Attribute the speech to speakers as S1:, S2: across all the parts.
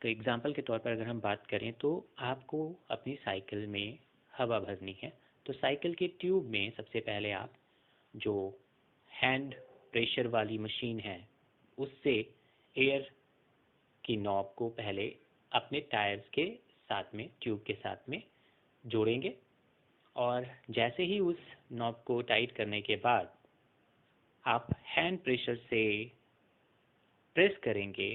S1: Example के तौर पर अगर हम बात करें तो आपको अपनी साइकिल में हवा भरनी है। तो साइकिल के ट्यूब में सबसे पहले आप जो हैंड प्रेशर वाली मशीन है उससे एयर की नॉब को पहले अपने टायर्स के साथ में, ट्यूब के साथ में जोड़ेंगे, और जैसे ही उस नॉब को टाइट करने के बाद आप हैंड प्रेशर से प्रेस करेंगे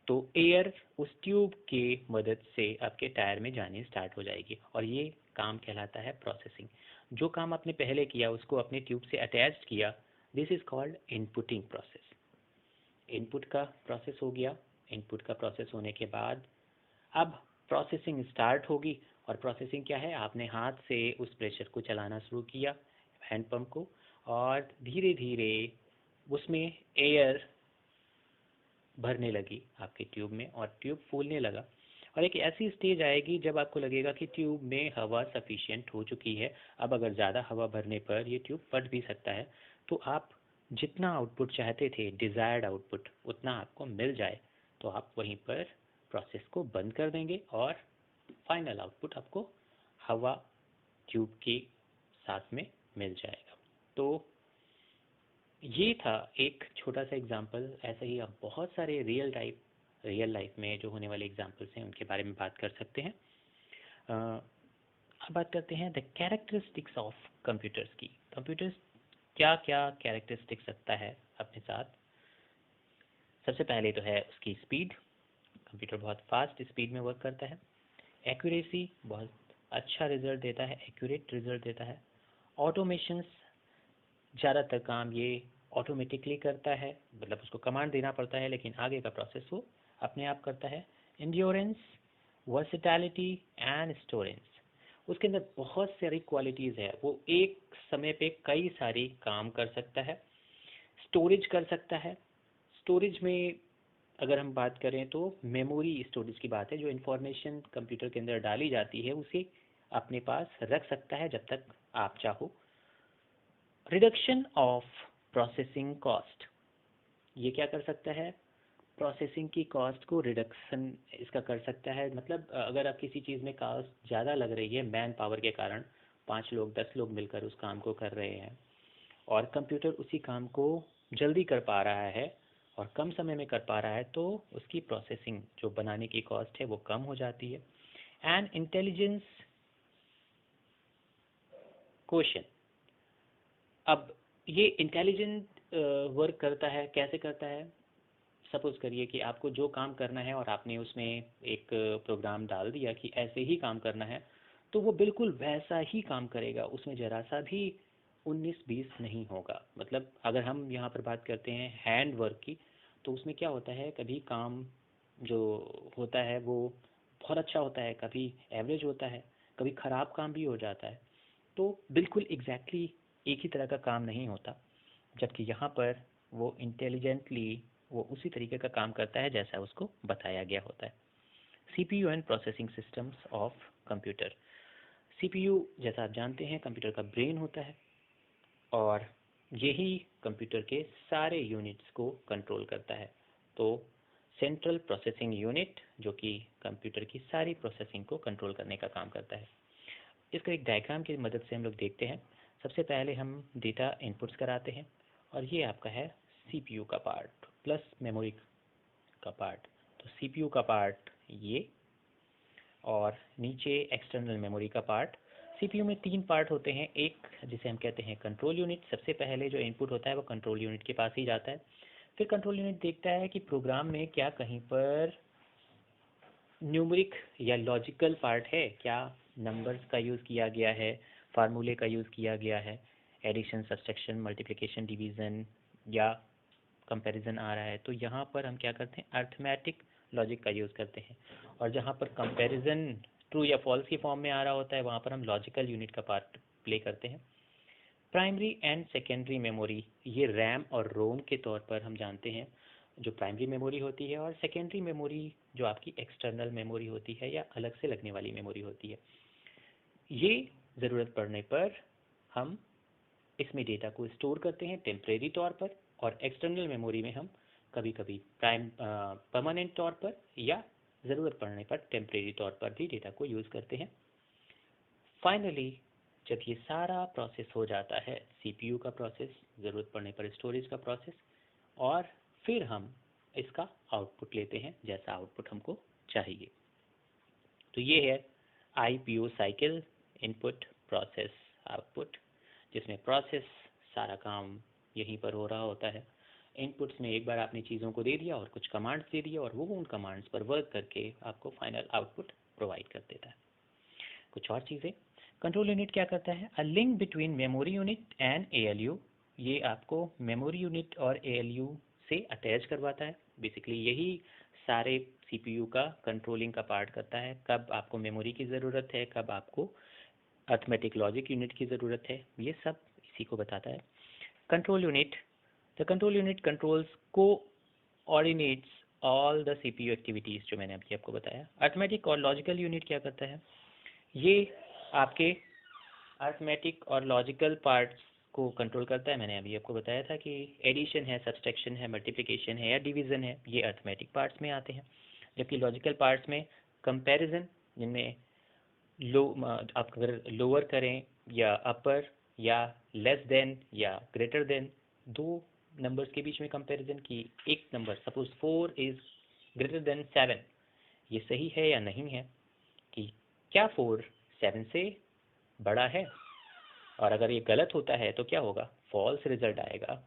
S1: तो एयर उस ट्यूब की मदद से आपके टायर में जानी स्टार्ट हो जाएगी, और ये काम कहलाता है प्रोसेसिंग। जो काम आपने पहले किया उसको अपने ट्यूब से अटैच किया, this is called inputting process. Input का प्रोसेस हो गया। इनपुट का प्रोसेस होने के बाद अब प्रोसेसिंग स्टार्ट होगी। और प्रोसेसिंग क्या है, आपने हाथ से उस प्रेशर को चलाना शुरू किया, हैंड पंप को, और धीरे धीरे उसमें एयर भरने लगी आपके ट्यूब में और ट्यूब फूलने लगा। और एक ऐसी स्टेज आएगी जब आपको लगेगा कि ट्यूब में हवा सफिशिएंट हो चुकी है। अब अगर ज़्यादा हवा भरने पर ये ट्यूब फट भी सकता है। तो आप जितना आउटपुट चाहते थे, डिज़ायर्ड आउटपुट, उतना आपको मिल जाए तो आप वहीं पर प्रोसेस को बंद कर देंगे और फाइनल आउटपुट आपको हवा ट्यूब के साथ में मिल जाएगा। तो ये था एक छोटा सा एग्जांपल। ऐसे ही आप बहुत सारे रियल लाइफ में जो होने वाले एग्जांपल्स हैं उनके बारे में बात कर सकते हैं। अब बात करते हैं द कैरेक्टरिस्टिक्स ऑफ कंप्यूटर्स की। कंप्यूटर्स क्या क्या कैरेक्टरिस्टिक्स रखता है अपने साथ। सबसे पहले तो है उसकी स्पीड। कंप्यूटर बहुत फास्ट स्पीड में वर्क करता है। एक्यूरेसी, बहुत अच्छा रिजल्ट देता है, एक्यूरेट रिजल्ट देता है। ऑटोमेशंस, ज़्यादातर काम ये ऑटोमेटिकली करता है, मतलब उसको कमांड देना पड़ता है लेकिन आगे का प्रोसेस वो अपने आप करता है। इंड्योरेंस, वर्सेटैलिटी एंड स्टोरेज, उसके अंदर बहुत सारी क्वालिटीज़ है, वो एक समय पे कई सारी काम कर सकता है। स्टोरेज कर सकता है। स्टोरेज में अगर हम बात करें तो मेमोरी स्टोरेज की बात है, जो इन्फॉर्मेशन कंप्यूटर के अंदर डाली जाती है उसे अपने पास रख सकता है जब तक आप चाहो। रिडक्शन ऑफ प्रोसेसिंग कॉस्ट, ये क्या कर सकता है, प्रोसेसिंग की कॉस्ट को रिडक्शन इसका कर सकता है। मतलब अगर आप किसी चीज़ में कॉस्ट ज़्यादा लग रही है मैन पावर के कारण, 5 लोग 10 लोग मिलकर उस काम को कर रहे हैं और कंप्यूटर उसी काम को जल्दी कर पा रहा है और कम समय में कर पा रहा है, तो उसकी प्रोसेसिंग जो बनाने की कॉस्ट है वो कम हो जाती है। एंड इंटेलिजेंस क्वेश्चन, अब ये इंटेलिजेंट वर्क करता है, कैसे करता है। सपोज करिए कि आपको जो काम करना है और आपने उसमें एक प्रोग्राम डाल दिया कि ऐसे ही काम करना है, तो वो बिल्कुल वैसा ही काम करेगा, उसमें ज़रा सा भी 19-20 नहीं होगा। मतलब अगर हम यहाँ पर बात करते हैं हैंड वर्क की, तो उसमें क्या होता है, कभी काम जो होता है वो बहुत अच्छा होता है, कभी एवरेज होता है, कभी ख़राब काम भी हो जाता है। तो बिल्कुल एग्जैक्टली एक ही तरह का काम नहीं होता। जबकि यहाँ पर वो इंटेलिजेंटली वो उसी तरीके का काम करता है जैसा उसको बताया गया होता है। CPU and processing systems of computer. CPU जैसा आप जानते हैं कंप्यूटर का ब्रेन होता है और यही कंप्यूटर के सारे यूनिट्स को कंट्रोल करता है। तो सेंट्रल प्रोसेसिंग यूनिट जो कि कंप्यूटर की सारी प्रोसेसिंग को कंट्रोल करने का काम करता है। इसको एक डायग्राम की मदद से हम लोग देखते हैं। सबसे पहले हम डेटा इनपुट्स कराते हैं और ये आपका है सीपीयू का पार्ट प्लस मेमोरी का पार्ट। तो सीपीयू का पार्ट ये, और नीचे एक्सटर्नल मेमोरी का पार्ट। सीपीयू में 3 पार्ट होते हैं। एक जिसे हम कहते हैं कंट्रोल यूनिट, सबसे पहले जो इनपुट होता है वो कंट्रोल यूनिट के पास ही जाता है। फिर कंट्रोल यूनिट देखता है कि प्रोग्राम में क्या कहीं पर न्यूमरिक या लॉजिकल पार्ट है, क्या नंबर्स का यूज़ किया गया है, फार्मूले का यूज़ किया गया है, एडिशन, सब्सट्रैक्शन, मल्टीप्लिकेशन, डिवीज़न या कंपैरिजन आ रहा है। तो यहाँ पर हम क्या करते हैं, अर्थमेटिक लॉजिक का यूज़ करते हैं। और जहाँ पर कंपैरिजन ट्रू या फॉल्स की फॉर्म में आ रहा होता है वहाँ पर हम लॉजिकल यूनिट का पार्ट प्ले करते हैं। प्राइमरी एंड सेकेंडरी मेमोरी, ये रैम और रोम के तौर पर हम जानते हैं, जो प्राइमरी मेमोरी होती है, और सेकेंडरी मेमोरी जो आपकी एक्सटर्नल मेमोरी होती है या अलग से लगने वाली मेमोरी होती है। ये ज़रूरत पड़ने पर हम इसमें डेटा को स्टोर करते हैं टेम्परेरी तौर पर, और एक्सटर्नल मेमोरी में हम कभी कभी परमानेंट तौर पर या ज़रूरत पड़ने पर टेम्परेरी तौर पर भी डेटा को यूज़ करते हैं। फाइनली जब ये सारा प्रोसेस हो जाता है, सीपीयू का प्रोसेस, ज़रूरत पड़ने पर स्टोरेज का प्रोसेस, और फिर हम इसका आउटपुट लेते हैं जैसा आउटपुट हमको चाहिए। तो ये है IPO cycle, input process output, जिसमें प्रोसेस सारा काम यहीं पर हो रहा होता है। इनपुट्स में एक बार आपने चीज़ों को दे दिया और कुछ कमांड्स दे दिए और वो उन कमांड्स पर वर्क करके आपको फाइनल आउटपुट प्रोवाइड कर देता है। कुछ और चीज़ें, कंट्रोल यूनिट क्या करता है? A link between memory unit and ALU. ये आपको मेमोरी यूनिट और एएलयू से अटैच करवाता है। बेसिकली यही सारे सीपीयू का कंट्रोलिंग का पार्ट करता है। कब आपको मेमोरी की ज़रूरत है, कब आपको अर्थमेटिक लॉजिक यूनिट की ज़रूरत है, ये सब इसी को बताता है। Control unit, the control unit controls coordinates all the CPU activities, जो मैंने अभी आपको बताया। अर्थमेटिक और लॉजिकल यूनिट क्या करता है? ये आपके अर्थमेटिक और लॉजिकल पार्ट्स को कंट्रोल करता है। मैंने अभी आपको बताया था कि एडिशन है, सब्सट्रैक्शन है, मल्टीप्लिकेशन है या डिवीज़न है, ये अर्थमेटिक पार्ट्स में आते हैं। जबकि लॉजिकल पार्ट्स में कंपैरिजन, जिनमें लो आप अगर लोअर करें या अपर या लेस देन या ग्रेटर देन, दो नंबर्स के बीच में कंपैरिजन की, एक number suppose 4 is greater than 7, ये सही है या नहीं है, कि क्या 4 7 से बड़ा है, और अगर ये गलत होता है तो क्या होगा? फॉल्स रिजल्ट आएगा,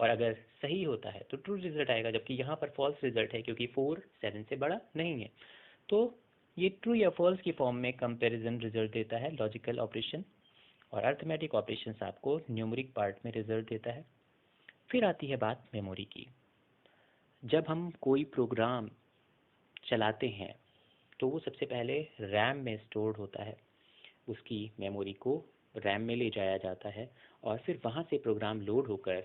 S1: और अगर सही होता है तो ट्रू रिजल्ट आएगा। जबकि यहाँ पर फॉल्स रिजल्ट है क्योंकि 4 7 से बड़ा नहीं है। तो ये ट्रू या फॉल्स की फॉर्म में कंपैरिजन रिजल्ट देता है लॉजिकल ऑपरेशन, और अर्थमेटिक ऑपरेशंस आपको न्यूमेरिक पार्ट में रिजल्ट देता है। फिर आती है बात मेमोरी की। जब हम कोई प्रोग्राम चलाते हैं तो वो सबसे पहले रैम में स्टोर्ड होता है, उसकी मेमोरी को रैम में ले जाया जाता है और फिर वहाँ से प्रोग्राम लोड होकर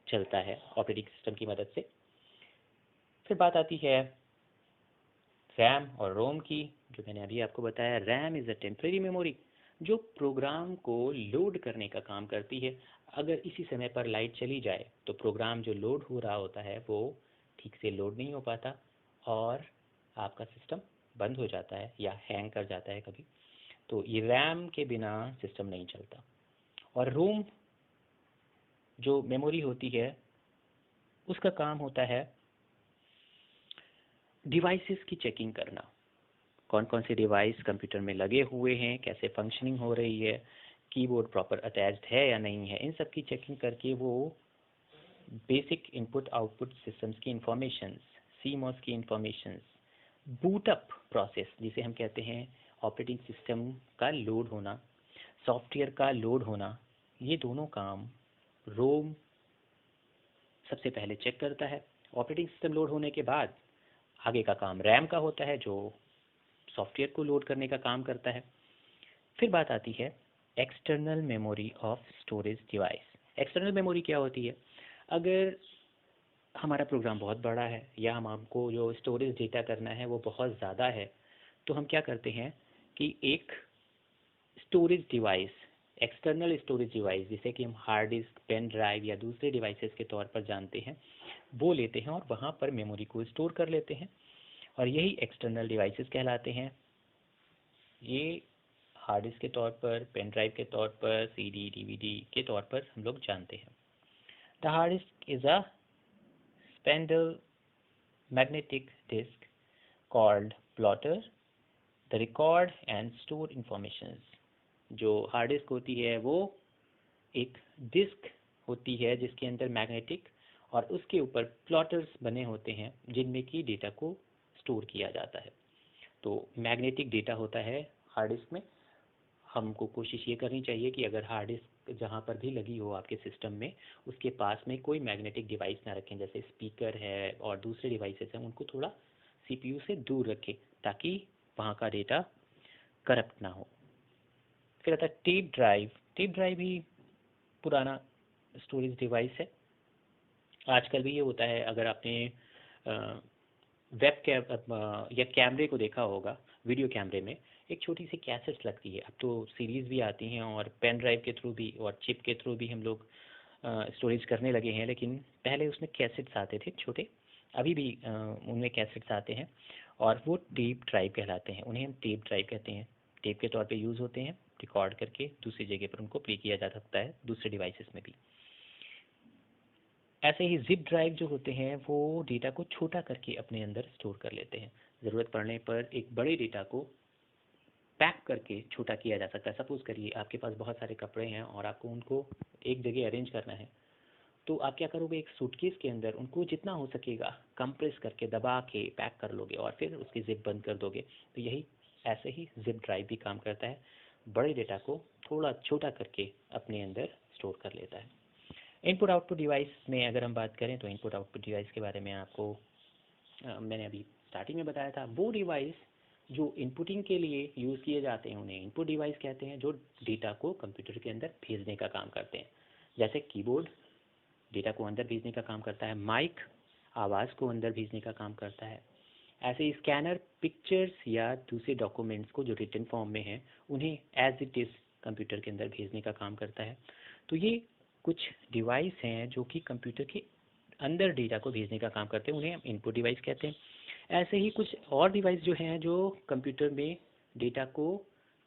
S1: चलता है ऑपरेटिंग सिस्टम की मदद से। फिर बात आती है रैम और रोम की, जो मैंने अभी आपको बताया। RAM is a temporary memory जो प्रोग्राम को लोड करने का काम करती है। अगर इसी समय पर लाइट चली जाए तो प्रोग्राम जो लोड हो रहा होता है वो ठीक से लोड नहीं हो पाता और आपका सिस्टम बंद हो जाता है या हैंग कर जाता है कभी। तो ये रैम के बिना सिस्टम नहीं चलता। और रोम जो मेमोरी होती है उसका काम होता है डिवाइसेस की चेकिंग करना, कौन कौन से डिवाइस कंप्यूटर में लगे हुए हैं, कैसे फंक्शनिंग हो रही है, कीबोर्ड प्रॉपर अटैच्ड है या नहीं है, इन सब की चेकिंग करके वो बेसिक इनपुट आउटपुट सिस्टम्स की इंफॉर्मेशंस, सीमॉस की इंफॉर्मेशंस, बूटअप प्रोसेस जिसे हम कहते हैं, ऑपरेटिंग सिस्टम का लोड होना, सॉफ्टवेयर का लोड होना, ये दोनों काम रोम सबसे पहले चेक करता है। ऑपरेटिंग सिस्टम लोड होने के बाद आगे का काम रैम का होता है जो सॉफ्टवेयर को लोड करने का काम करता है। फिर बात आती है external memory of storage device. External memory क्या होती है? अगर हमारा प्रोग्राम बहुत बड़ा है या हमको जो स्टोरेज डेटा करना है वो बहुत ज़्यादा है, तो हम क्या करते हैं कि एक storage device, external storage device, जिसे कि हम हार्ड डिस्क, पेन ड्राइव या दूसरे डिवाइसेस के तौर पर जानते हैं, वो लेते हैं और वहाँ पर मेमोरी को स्टोर कर लेते हैं, और यही एक्सटर्नल डिवाइसेस कहलाते हैं। ये हार्ड डिस्क के तौर पर, पेन ड्राइव के तौर पर, सीडी डीवीडी के तौर पर हम लोग जानते हैं। The hard disk is a spindle magnetic disk called plotter the record and store informations। जो हार्ड डिस्क होती है वो एक डिस्क होती है जिसके अंदर मैग्नेटिक और उसके ऊपर प्लॉटर्स बने होते हैं जिनमें कि डेटा को स्टोर किया जाता है। तो मैग्नेटिक डेटा होता है हार्ड डिस्क में। हमको कोशिश ये करनी चाहिए कि अगर हार्ड डिस्क जहाँ पर भी लगी हो आपके सिस्टम में, उसके पास में कोई मैग्नेटिक डिवाइस ना रखें, जैसे स्पीकर है और दूसरे डिवाइसेस हैं, उनको थोड़ा सीपीयू से दूर रखें ताकि वहाँ का डेटा करप्ट ना हो। फिर आता है टेप ड्राइव। टेप ड्राइव भी पुराना स्टोरेज डिवाइस है। आजकल भी ये होता है, अगर आपने वेब या कैमरे को देखा होगा, वीडियो कैमरे में एक छोटी सी कैसेट्स लगती है। अब तो सीरीज़ भी आती हैं और पेन ड्राइव के थ्रू भी और चिप के थ्रू भी हम लोग स्टोरेज करने लगे हैं, लेकिन पहले उसमें कैसेट्स आते थे छोटे, अभी भी उनमें कैसेट्स आते हैं। और वो टेप ड्राइव कहलाते हैं। उन्हें हम टेप ड्राइव कहते हैं। टेप के तौर पे यूज़ होते हैं, रिकॉर्ड करके दूसरी जगह पर उनको प्ले किया जा सकता है दूसरे डिवाइसेस में भी। ऐसे ही जिप ड्राइव जो होते हैं वो डेटा को छोटा करके अपने अंदर स्टोर कर लेते हैं। ज़रूरत पड़ने पर एक बड़े डेटा को पैक करके छोटा किया जा सकता है। सपोज़ करिए आपके पास बहुत सारे कपड़े हैं और आपको उनको एक जगह अरेंज करना है, तो आप क्या करोगे, एक सूटकेस के अंदर उनको जितना हो सकेगा कंप्रेस करके दबा के पैक कर लोगे और फिर उसकी जिप बंद कर दोगे। तो यही ऐसे ही जिप ड्राइव भी काम करता है, बड़े डेटा को थोड़ा छोटा करके अपने अंदर स्टोर कर लेता है। इनपुट आउटपुट डिवाइस में अगर हम बात करें तो इनपुट आउटपुट डिवाइस के बारे में आपको मैंने अभी स्टार्टिंग में बताया था। वो डिवाइस जो इनपुटिंग के लिए यूज़ किए जाते हैं उन्हें इनपुट डिवाइस कहते हैं, जो डेटा को कंप्यूटर के अंदर भेजने का काम करते हैं। जैसे कीबोर्ड डेटा को अंदर भेजने का काम करता है, माइक आवाज़ को अंदर भेजने का काम करता है। ऐसे ही स्कैनर पिक्चर्स या दूसरे डॉक्यूमेंट्स को जो रिटन फॉर्म में है उन्हें एज इट इज़ कंप्यूटर के अंदर भेजने का काम करता है। तो ये कुछ डिवाइस हैं जो कि कंप्यूटर के अंदर डेटा को भेजने का काम करते हैं, उन्हें हम इनपुट डिवाइस कहते हैं। ऐसे ही कुछ और डिवाइस जो हैं जो कंप्यूटर में डेटा को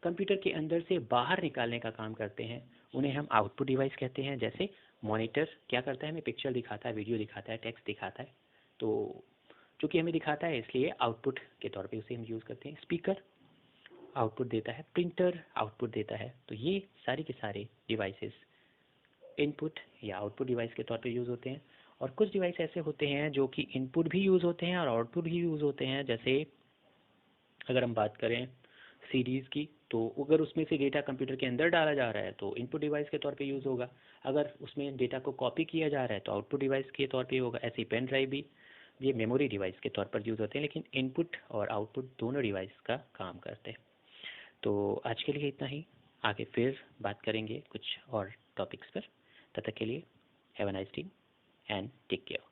S1: कंप्यूटर के अंदर से बाहर निकालने का काम करते हैं, उन्हें हम आउटपुट डिवाइस कहते हैं। जैसे मॉनिटर क्या करता है, हमें पिक्चर दिखाता है, वीडियो दिखाता है, टेक्स्ट दिखाता है, तो चूँकि हमें दिखाता है इसलिए आउटपुट के तौर पे उसे हम यूज़ करते हैं। स्पीकर आउटपुट देता है, प्रिंटर आउटपुट देता है। तो ये सारे के सारे डिवाइसेस इनपुट या आउटपुट डिवाइस के तौर पे यूज़ होते हैं। और कुछ डिवाइस ऐसे होते हैं जो कि इनपुट भी यूज़ होते हैं और आउटपुट भी यूज़ होते हैं। जैसे अगर हम बात करें सीरीज़ की, तो अगर उसमें से डेटा कंप्यूटर के अंदर डाला जा रहा है तो इनपुट डिवाइस के तौर पे यूज़ होगा। अगर उसमें डेटा को कॉपी किया जा रहा है तो आउटपुट डिवाइस के तौर पे होगा। ऐसे ही पेन ड्राइव भी ये मेमोरी डिवाइस के तौर पर यूज़ होते हैं, लेकिन इनपुट और आउटपुट दोनों डिवाइस का काम करते हैं। तो आज के लिए इतना ही, आगे फिर बात करेंगे कुछ और टॉपिक्स पर। तब तक के लिए have a nice day and take care.